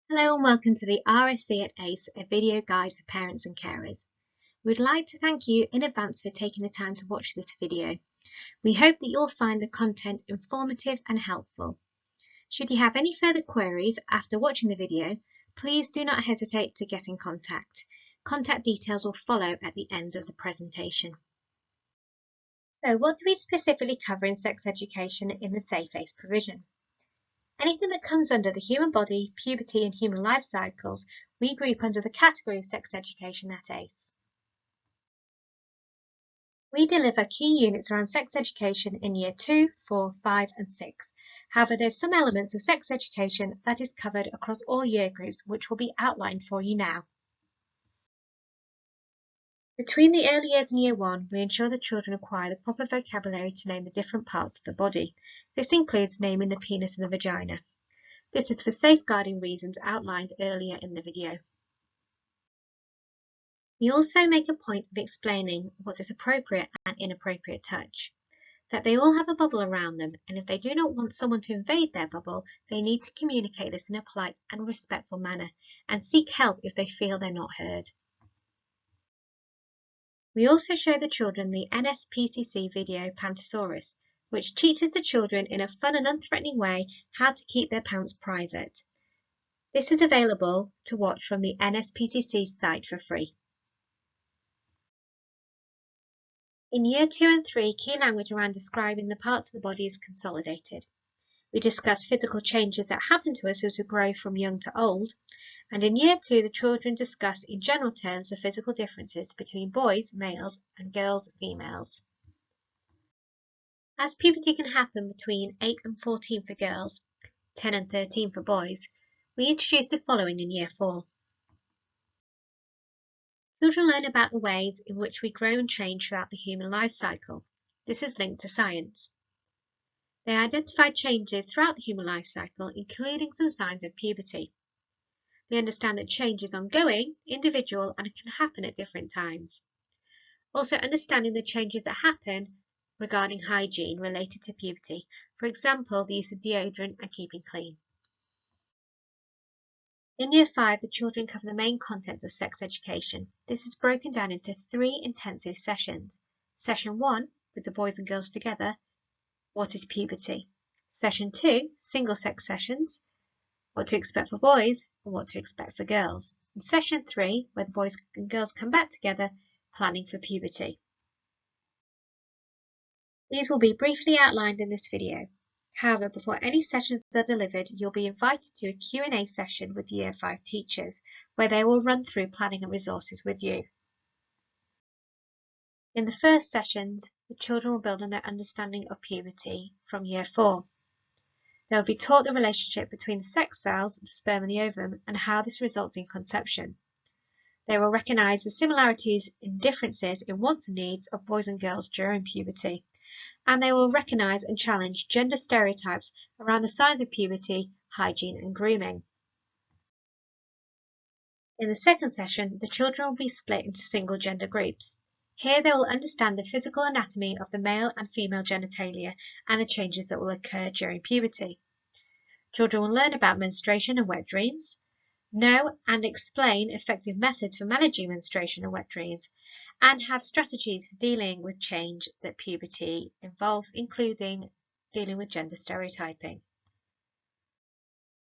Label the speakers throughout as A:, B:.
A: Hello and welcome to the RSE at ACE, a video guide for parents and carers. We'd like to thank you in advance for taking the time to watch this video. We hope that you'll find the content informative and helpful. Should you have any further queries after watching the video, please do not hesitate to get in contact. Contact details will follow at the end of the presentation. So what do we specifically cover in sex education in the Safe ACE provision? Anything that comes under the human body, puberty and human life cycles, we group under the category of sex education at ACE. We deliver key units around sex education in Year 2, 4, 5 and 6. However, there's some elements of sex education that is covered across all year groups, which will be outlined for you now. Between the early years and Year 1, we ensure that children acquire the proper vocabulary to name the different parts of the body. This includes naming the penis and the vagina. This is for safeguarding reasons outlined earlier in the video. We also make a point of explaining what is appropriate and inappropriate touch, that they all have a bubble around them, and if they do not want someone to invade their bubble, they need to communicate this in a polite and respectful manner and seek help if they feel they're not heard. We also show the children the NSPCC video Pantosaurus, which teaches the children in a fun and unthreatening way how to keep their pants private. This is available to watch from the NSPCC site for free. In Year 2 and 3, key language around describing the parts of the body is consolidated. We discuss physical changes that happen to us as we grow from young to old, and in Year 2 the children discuss in general terms the physical differences between boys, males, and girls, females. As puberty can happen between 8 and 14 for girls, 10 and 13 for boys, we introduce the following in Year 4. Children learn about the ways in which we grow and change throughout the human life cycle. This is linked to science. They identify changes throughout the human life cycle, including some signs of puberty. They understand that change is ongoing, individual, and it can happen at different times. Also understanding the changes that happen regarding hygiene related to puberty, for example, the use of deodorant and keeping clean. In Year 5, the children cover the main contents of sex education. This is broken down into 3 intensive sessions. Session 1, with the boys and girls together, what is puberty? Session 2, single-sex sessions, what to expect for boys and what to expect for girls. And Session 3, where the boys and girls come back together, planning for puberty. These will be briefly outlined in this video. However, before any sessions are delivered, you'll be invited to a Q&A session with Year 5 teachers, where they will run through planning and resources with you. In the first sessions, the children will build on their understanding of puberty from Year 4. They will be taught the relationship between the sex cells, the sperm and the ovum, and how this results in conception. They will recognise the similarities and differences in wants and needs of boys and girls during puberty, and they will recognise and challenge gender stereotypes around the signs of puberty, hygiene and grooming. In the second session, the children will be split into single gender groups. Here they will understand the physical anatomy of the male and female genitalia and the changes that will occur during puberty. Children will learn about menstruation and wet dreams, know and explain effective methods for managing menstruation and wet dreams, and have strategies for dealing with change that puberty involves, including dealing with gender stereotyping.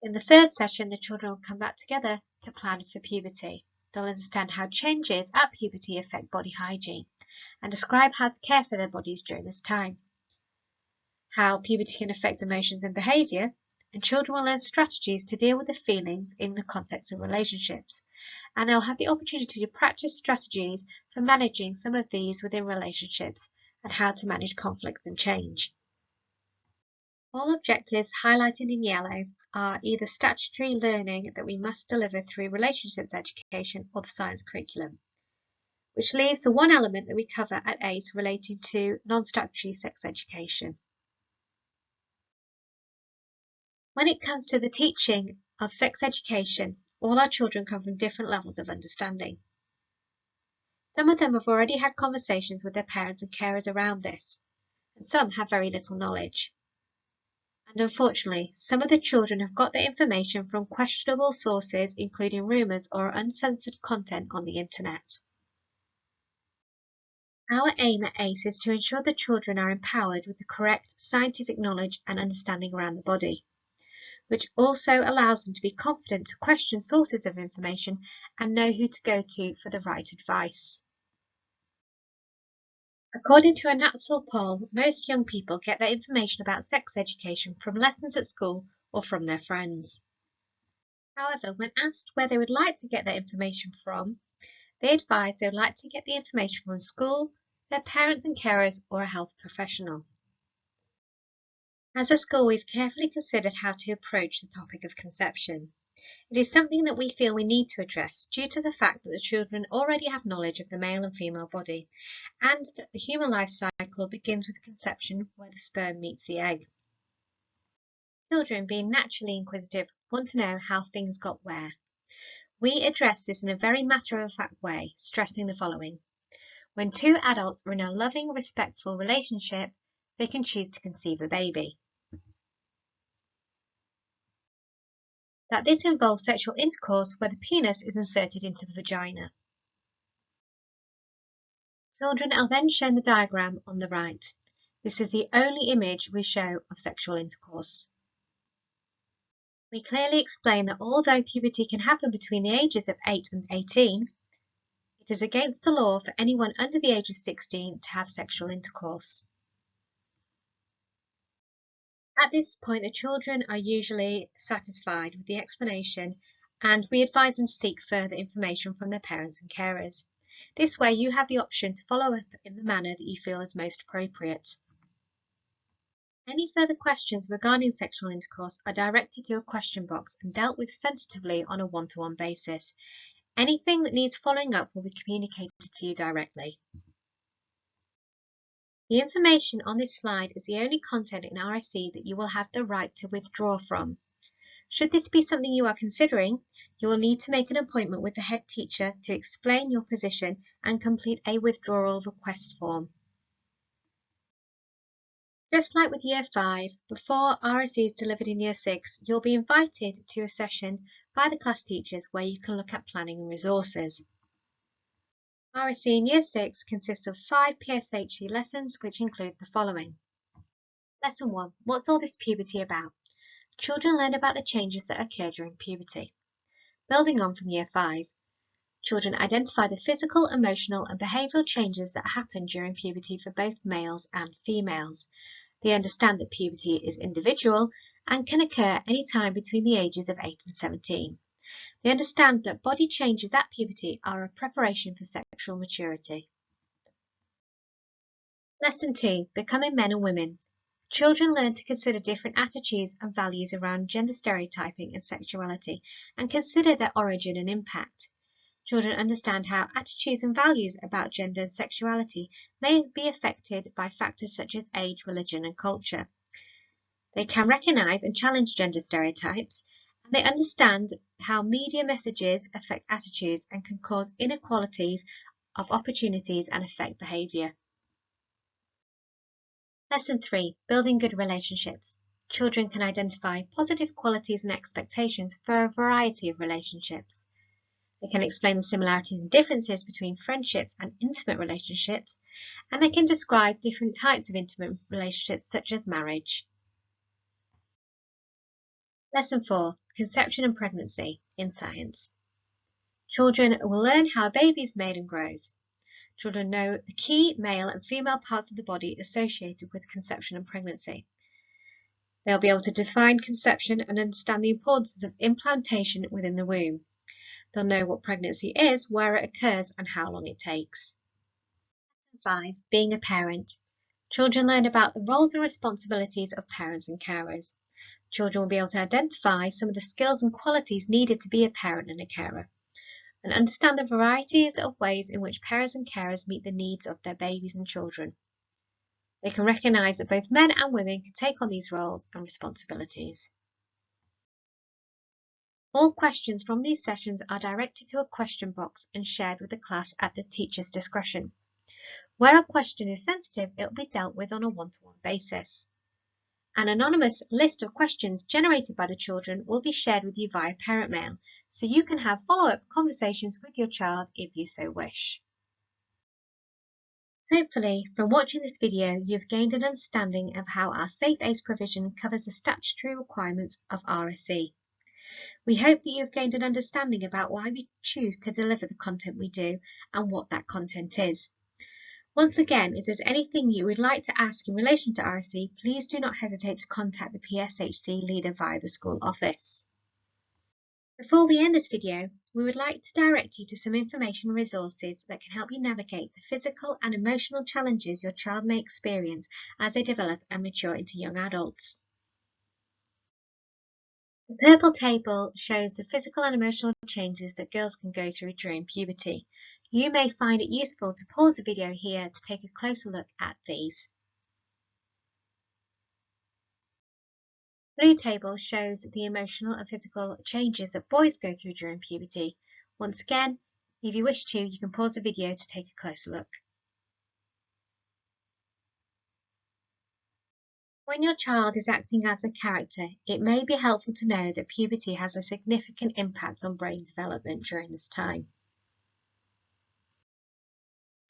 A: In the third session, the children will come back together to plan for puberty. They'll understand how changes at puberty affect body hygiene and describe how to care for their bodies during this time, how puberty can affect emotions and behaviour, and children will learn strategies to deal with the feelings in the context of relationships, and they'll have the opportunity to practice strategies for managing some of these within relationships and how to manage conflict and change. All objectives highlighted in yellow are either statutory learning that we must deliver through relationships education or the science curriculum, which leaves the one element that we cover at ACE relating to non-statutory sex education. When it comes to the teaching of sex education, all our children come from different levels of understanding. Some of them have already had conversations with their parents and carers around this, and some have very little knowledge. And unfortunately, some of the children have got their information from questionable sources, including rumours or uncensored content on the internet. Our aim at ACE is to ensure the children are empowered with the correct scientific knowledge and understanding around the body, which also allows them to be confident to question sources of information and know who to go to for the right advice. According to a national poll, most young people get their information about sex education from lessons at school or from their friends. However, when asked where they would like to get their information from, they advise they would like to get the information from school, their parents and carers, or a health professional. As a school, we've carefully considered how to approach the topic of conception. It is something that we feel we need to address due to the fact that the children already have knowledge of the male and female body, and that the human life cycle begins with conception where the sperm meets the egg. Children, being naturally inquisitive, want to know how things got where. We address this in a very matter-of-fact way, stressing the following. When two adults are in a loving, respectful relationship, they can choose to conceive a baby. That this involves sexual intercourse where the penis is inserted into the vagina. Children are then shown the diagram on the right. This is the only image we show of sexual intercourse. We clearly explain that although puberty can happen between the ages of 8 and 18, it is against the law for anyone under the age of 16 to have sexual intercourse. At this point, the children are usually satisfied with the explanation, and we advise them to seek further information from their parents and carers. This way, you have the option to follow up in the manner that you feel is most appropriate. Any further questions regarding sexual intercourse are directed to a question box and dealt with sensitively on a one-to-one basis. Anything that needs following up will be communicated to you directly. The information on this slide is the only content in RSE that you will have the right to withdraw from. Should this be something you are considering, you will need to make an appointment with the head teacher to explain your position and complete a withdrawal request form. Just like with Year 5, before RSE is delivered in Year 6, you'll be invited to a session by the class teachers where you can look at planning and resources. RSE in Year 6 consists of 5 PSHE lessons, which include the following. Lesson 1. What's all this puberty about? Children learn about the changes that occur during puberty. Building on from Year 5, children identify the physical, emotional and behavioural changes that happen during puberty for both males and females. They understand that puberty is individual and can occur any time between the ages of 8 and 17. They understand that body changes at puberty are a preparation for sexual maturity. Lesson 2. Becoming men and women. Children learn to consider different attitudes and values around gender stereotyping and sexuality and consider their origin and impact. Children understand how attitudes and values about gender and sexuality may be affected by factors such as age, religion and culture. They can recognise and challenge gender stereotypes, and they understand how media messages affect attitudes and can cause inequalities of opportunities and affect behaviour. Lesson 3. Building good relationships. Children can identify positive qualities and expectations for a variety of relationships. They can explain the similarities and differences between friendships and intimate relationships, and they can describe different types of intimate relationships such as marriage. Lesson 4. Conception and pregnancy in science. Children will learn how a baby is made and grows. Children know the key male and female parts of the body associated with conception and pregnancy. They'll be able to define conception and understand the importance of implantation within the womb. They'll know what pregnancy is, where it occurs, and how long it takes. Lesson 5. Being a parent. Children learn about the roles and responsibilities of parents and carers. Children will be able to identify some of the skills and qualities needed to be a parent and a carer, and understand the varieties of ways in which parents and carers meet the needs of their babies and children. They can recognise that both men and women can take on these roles and responsibilities. All questions from these sessions are directed to a question box and shared with the class at the teacher's discretion. Where a question is sensitive, it will be dealt with on a one-to-one basis. An anonymous list of questions generated by the children will be shared with you via parent mail, so you can have follow-up conversations with your child if you so wish. Hopefully, from watching this video, you've gained an understanding of how our Safe Aids provision covers the statutory requirements of RSE. We hope that you've gained an understanding about why we choose to deliver the content we do and what that content is. Once again, if there's anything you would like to ask in relation to RSE, please do not hesitate to contact the PSHC leader via the school office. Before we end this video, we would like to direct you to some information and resources that can help you navigate the physical and emotional challenges your child may experience as they develop and mature into young adults. The purple table shows the physical and emotional changes that girls can go through during puberty. You may find it useful to pause the video here to take a closer look at these. Blue table shows the emotional and physical changes that boys go through during puberty. Once again, if you wish to, you can pause the video to take a closer look. When your child is acting as a character, it may be helpful to know that puberty has a significant impact on brain development during this time.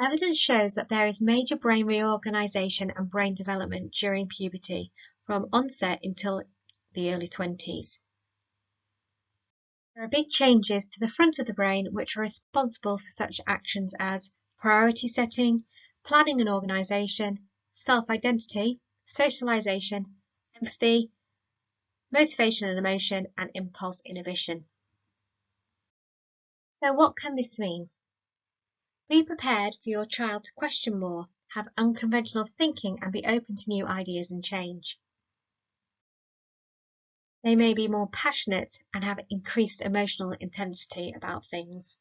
A: Evidence shows that there is major brain reorganization and brain development during puberty, from onset until the early 20s. There are big changes to the front of the brain which are responsible for such actions as priority setting, planning and organization, self-identity, socialization, empathy, motivation and emotion, and impulse inhibition. So what can this mean? Be prepared for your child to question more, have unconventional thinking, and be open to new ideas and change. They may be more passionate and have increased emotional intensity about things.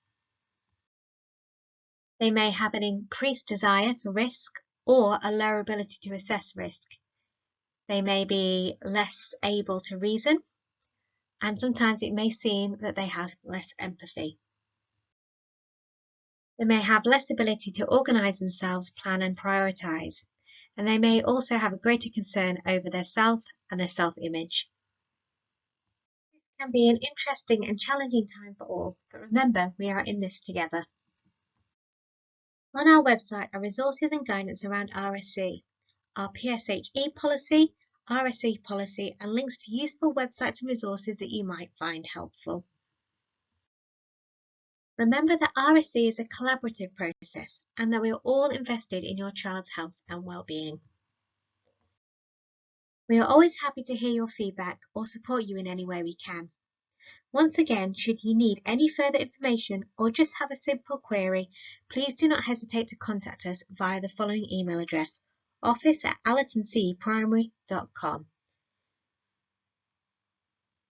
A: They may have an increased desire for risk or a lower ability to assess risk. They may be less able to reason, and sometimes it may seem that they have less empathy. They may have less ability to organise themselves, plan and prioritise, and they may also have a greater concern over their self and their self-image. It can be an interesting and challenging time for all, but remember, we are in this together. On our website are resources and guidance around RSE, our PSHE policy, RSE policy, and links to useful websites and resources that you might find helpful. Remember that RSE is a collaborative process and that we are all invested in your child's health and well-being. We are always happy to hear your feedback or support you in any way we can. Once again, should you need any further information or just have a simple query, please do not hesitate to contact us via the following email address: office@allertonceprimary.com.